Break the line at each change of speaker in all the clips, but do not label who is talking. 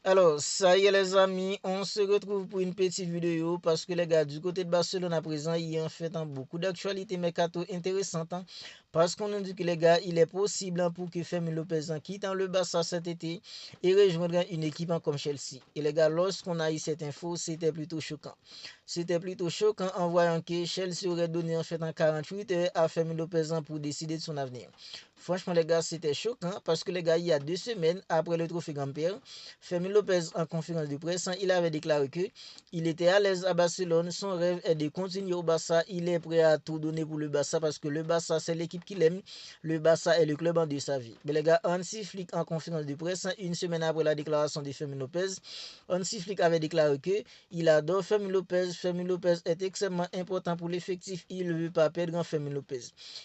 Alors, ça y est les amis, on se retrouve pour une petite vidéo parce que les gars, du côté de Barcelone à présent, il y a en fait beaucoup d'actualités mercato intéressantes parce qu'on nous dit que les gars, il est possible pour que Fermin Lopez quitte le Barça cet été et rejoindre une équipe comme Chelsea. Et les gars, lorsqu'on a eu cette info, c'était plutôt choquant. C'était plutôt choquant en voyant que Chelsea aurait donné en fait 48 heures à Fermin Lopez pour décider de son avenir. Franchement les gars, c'était choquant parce que les gars, il y a 2 semaines après le trophée Gamper, Fermin Lopez, en conférence de presse, il avait déclaré que il était à l'aise à Barcelone. Son rêve est de continuer au Barça. Il est prêt à tout donner pour le Barça parce que le Barça, c'est l'équipe qu'il aime. Le Barça est le club de sa vie. Mais les gars, Hansi Flick, en conférence de presse, une semaine après la déclaration de Fermin Lopez, Hansi Flick avait déclaré que il adore Fermin Lopez. Fermin Lopez est extrêmement important pour l'effectif. Il ne veut pas perdre Fermin Lopez.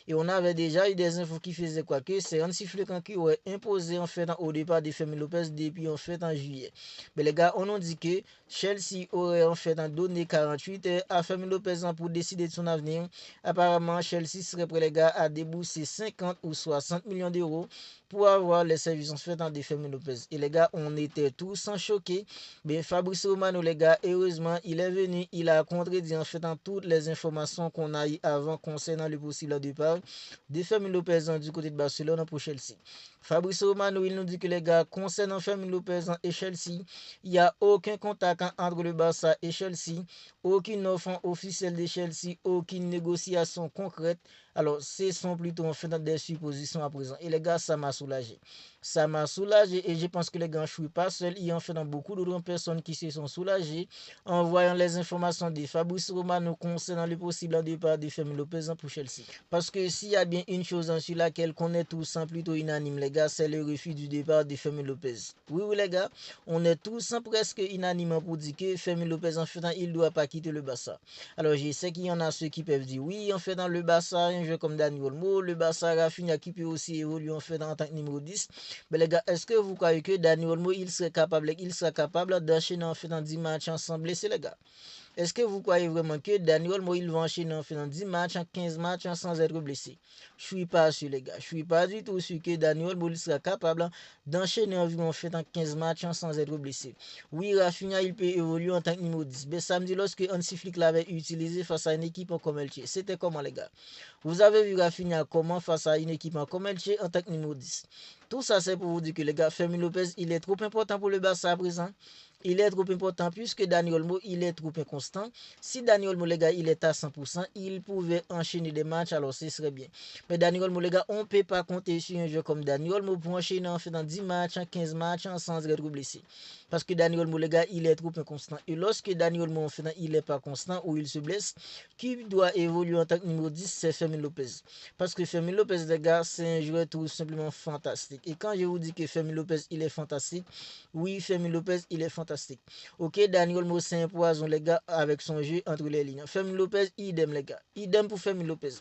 Et on avait déjà eu des infos qui faisaient quoi que c'est Hansi Flick qui aurait imposé en fait au départ de Fermin Lopez depuis en fait en juillet. Mais les gars, on nous dit que Chelsea aurait en fait donné 48 heures à Fermin Lopez pour décider de son avenir. Apparemment, Chelsea serait prêt les gars à débourser 50 ou 60 millions d'euros pour avoir les services en fait de Fermin Lopez. Et les gars, on était tous choqués. Mais Fabrice Romano, les gars, heureusement, il est venu, il a contredit en fait toutes les informations qu'on a eues avant concernant le possible départ de Fermin Lopez du côté de Barcelone pour Chelsea. Fabrice Romano, il nous dit que les gars, concernant Fermin Lopez et Chelsea, il n'y a aucun contact entre le Barça et Chelsea, aucune offre officielle de Chelsea, aucune négociation concrète. Alors, ce sont plutôt en fait des suppositions à présent. Et les gars, ça m'a soulagé. Ça m'a soulagé et je pense que les gars, je ne suis pas seul. Il y a en fait beaucoup d'autres personnes qui se sont soulagées en voyant les informations de Fabrice Romano concernant le possible départ de Fermin Lopez pour Chelsea. Parce que s'il y a bien une chose sur laquelle on est tous plutôt unanimes, les gars, c'est le refus du départ de Fermin Lopez. Oui, oui, les gars, on est tous presque unanimes pour dire que Fermin Lopez, en fait, il ne doit pas quitter le Barça. Alors, je sais qu'il y en a ceux qui peuvent dire oui, en fait, dans le Barça, un jeu comme Dani Olmo, le Barça Rafinha qui peut aussi évoluer en fait en tant que numéro 10. Mais les gars, est-ce que vous croyez que Dani Olmo, il sera capable d'enchaîner en fait dans 10 matchs ensemble, c'est les gars? Est-ce que vous croyez vraiment que Daniel Moïse va enchaîner en faisant 10 matchs, en 15 matchs sans être blessé? Je ne suis pas sûr, les gars. Je ne suis pas du tout sûr que Daniel Moïse sera capable d'enchaîner environ en 15 matchs sans être blessé. Oui, Rafinha, il peut évoluer en tant que numéro 10. Mais samedi, lorsque Hansi Flick l'avait utilisé face à une équipe comme Elche, c'était comment, les gars? Vous avez vu Rafinha comment face à une équipe comme Elche en tant que numéro 10. Tout ça, c'est pour vous dire que les gars, Fermin Lopez, il est trop important pour le Barça à présent. Il est trop important puisque Dani Olmo, il est trop inconstant. Si Dani Olmo, les gars, il est à 100%, il pouvait enchaîner des matchs, alors ce serait bien. Mais Dani Olmo, les gars, on ne peut pas compter sur un jeu comme Dani Olmo pour enchaîner en faisant 10 matchs, 15 matchs sans être blessé. Parce que Dani Olmo, les gars, il est trop inconstant. Et lorsque Dani Olmo, en faisant, il n'est pas constant ou il se blesse, qui doit évoluer en tant que numéro 10, c'est Fermin Lopez. Parce que Fermin Lopez, les gars, c'est un joueur tout simplement fantastique. Et quand je vous dis que Fermin Lopez, il est fantastique, oui, Fermin Lopez, il est fantastique. Ok, Daniel Mo, c'est un poison, les gars, avec son jeu entre les lignes. Fermin Lopez, idem, les gars. Idem pour Fermin Lopez.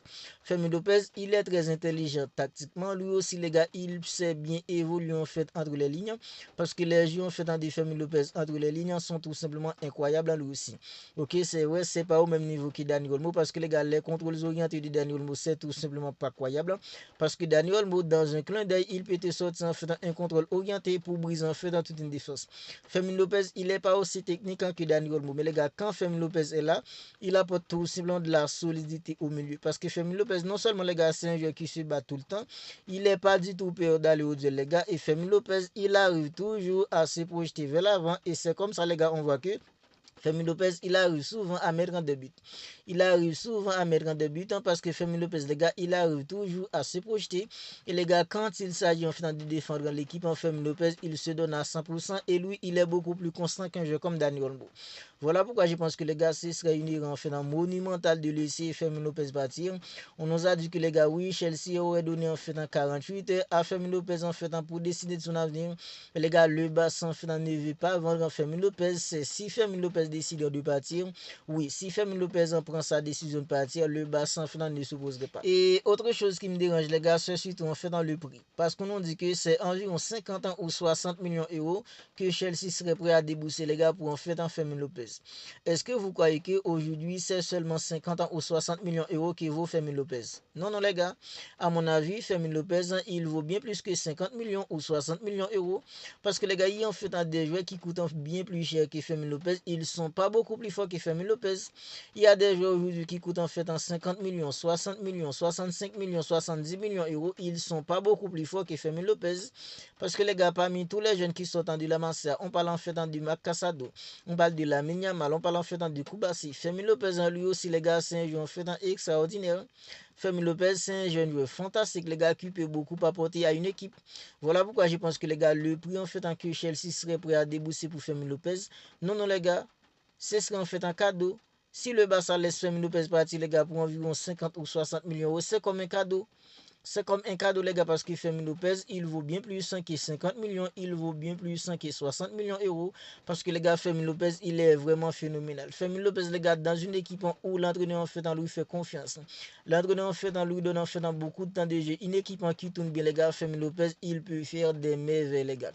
Fermin Lopez, il est très intelligent tactiquement. Lui aussi, les gars, il sait bien évoluer en fait entre les lignes. Parce que les jeux en fait de Fermin Lopez entre les lignes sont tout simplement incroyables lui aussi. Ok, c'est vrai, c'est pas au même niveau que Daniel Mo. Parce que les gars, les contrôles orientés de Daniel Mo, c'est tout simplement pas croyable. Parce que Daniel Mo, dans un clin d'œil, il peut te sortir en fait un contrôle orienté pour briser en fait dans toute une défense. Fermin Lopez, il n'est pas aussi technique que Daniel Olmo. Mais les gars, quand Fermin Lopez est là, il apporte tout simplement de la solidité au milieu. Parce que Fermin Lopez, non seulement les gars, c'est un joueur qui se bat tout le temps, il n'est pas du tout peur d'aller au duel, les gars. Et Fermin Lopez, il arrive toujours à se projeter vers l'avant. Et c'est comme ça, les gars, on voit que Fermin Lopez, il arrive souvent à mettre en début. Il arrive souvent à mettre en début parce que Fermin Lopez, les gars, il arrive toujours à se projeter. Et les gars, quand il s'agit en fait de défendre l'équipe en Fermin Lopez, il se donne à 100%. Et lui, il est beaucoup plus constant qu'un jeu comme Dani Olmo. Voilà pourquoi je pense que les gars, ce serait une erreur en fait monumentale de laisser Fermin Lopez partir. On nous a dit que les gars, oui, Chelsea aurait donné en fait 48 heures à Fermin Lopez en fait pour décider de son avenir. Mais les gars, le Barça en fait ne veut pas vendre Fermin Lopez. C'est si Fermin Lopez décidé de partir, oui, si Fermin Lopez en prend sa décision de partir, le Barça en fait ne s'opposerait pas. Et autre chose qui me dérange les gars, c'est surtout en fait dans le prix. Parce qu'on nous dit que c'est environ 50 ans ou 60 millions d'euros que Chelsea serait prêt à débourser les gars pour en fait un Fermin Lopez. Est-ce que vous croyez qu'aujourd'hui c'est seulement 50 ans ou 60 millions d'euros qui vaut Fermin Lopez? Non, non les gars. À mon avis, Fermin Lopez, il vaut bien plus que 50 millions ou 60 millions d'euros. Parce que les gars, il y a en fait des joueurs qui coûtent bien plus cher que Fermin Lopez. Ils sont pas beaucoup plus forts que Fermin Lopez. Il y a des joueurs aujourd'hui qui coûtent en fait 50 millions, 60 millions, 65 millions, 70 millions d'euros. Ils sont pas beaucoup plus forts que Fermin Lopez. Parce que les gars, parmi tous les jeunes qui sont en de la Masia, on parle en fait du Mac Casado, on parle de la Yamal, on parle en fait du Koubassi. Fermin Lopez, lui aussi, les gars, c'est un joueur en fait extraordinaire. Fermin Lopez, c'est un jeune joueur fantastique, les gars, qui peut beaucoup apporter à une équipe. Voilà pourquoi je pense que les gars, le prix en fait que Chelsea serait prêt à débourser pour Fermin Lopez. Non, non, les gars, ce serait en fait un cadeau. Si le Barça laisse Fermin Lopez partir, les gars, pour environ 50 ou 60 millions d'euros, c'est comme un cadeau. C'est comme un cadeau, les gars, parce que Fermin Lopez, il vaut bien plus que 50 millions, il vaut bien plus que 60 millions d'euros. Parce que les gars, Fermin Lopez, il est vraiment phénoménal. Fermin Lopez, les gars, dans une équipe où l'entraîneur en fait en lui fait confiance, l'entraîneur en fait en lui donne en fait beaucoup de temps de jeu, une équipe qui tourne bien, les gars, Fermin Lopez, il peut faire des merveilles, les gars.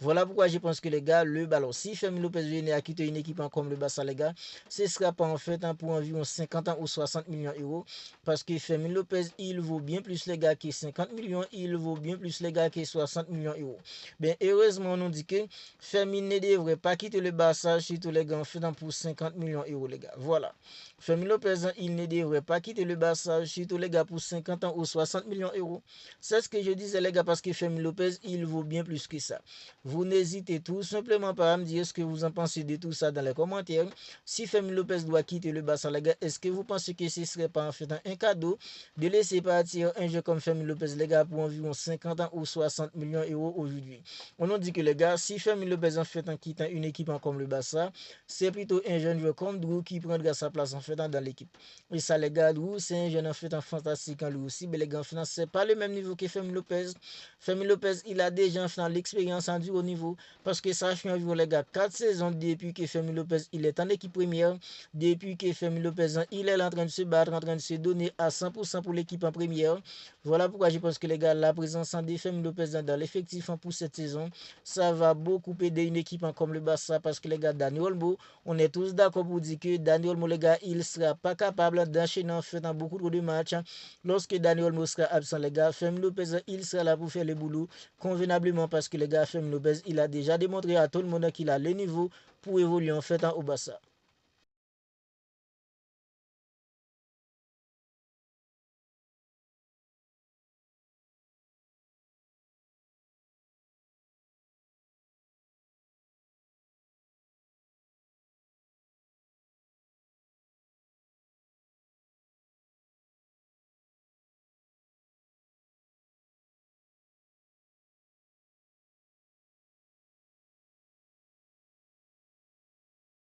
Voilà pourquoi je pense que les gars, le ballon, si Fermin Lopez venait à quitter une équipe comme le Barça, les gars, ce sera pas en fait pour environ 50 ans ou 60 millions d'euros. Parce que Fermin Lopez, il vaut bien plus, les gars, que 50 millions, il vaut bien plus, les gars, que 60 millions d'euros. Bien, heureusement, on nous dit que Fermin ne devrait pas quitter le Barça, surtout les gars, en fait pour 50 millions d'euros, les gars. Voilà. Fermin Lopez, il ne devrait pas quitter le Barça, surtout les gars, pour 50 ans ou 60 millions d'euros. C'est ce que je disais, les gars, parce que Fermin Lopez, il vaut bien plus que ça. Vous n'hésitez tout simplement pas à me dire ce que vous en pensez de tout ça dans les commentaires. Si Fermin Lopez doit quitter le Barça, les gars, est-ce que vous pensez que ce serait pas en fait un cadeau de laisser partir un jeu comme Fermin Lopez, les gars, pour environ 50 ans ou 60 millions d'euros aujourd'hui? On nous dit que les gars, si Fermin Lopez en fait en quittant une équipe comme le Barça, c'est plutôt un jeune joueur comme Drew qui prendra sa place en fait dans l'équipe. Et ça, les gars, Drew, c'est un jeune en fait fantastique en lui aussi, mais les gars, en fait, c'est pas le même niveau que Fermin Lopez. Fermin Lopez, il a déjà en fait l'expérience en du haut niveau, parce que ça fait environ, les gars, 4 saisons depuis que Fermin Lopez il est en équipe première, depuis que Fermin Lopez il est en train de se battre, en train de se donner à 100% pour l'équipe en première. Voilà pourquoi je pense que les gars, la présence de Fermin Lopez dans l'effectif pour cette saison, ça va beaucoup aider une équipe comme le Barça, parce que les gars, Dani Olmo, on est tous d'accord pour dire que Dani Olmo, les gars, il sera pas capable d'enchaîner en fait dans beaucoup de matchs. Lorsque Dani Olmo sera absent, les gars, Fermin Lopez il sera là pour faire le boulot convenablement, parce que les gars, Fermin Lopez il a déjà démontré à tout le monde qu'il a le niveau pour évoluer en fait au Barça.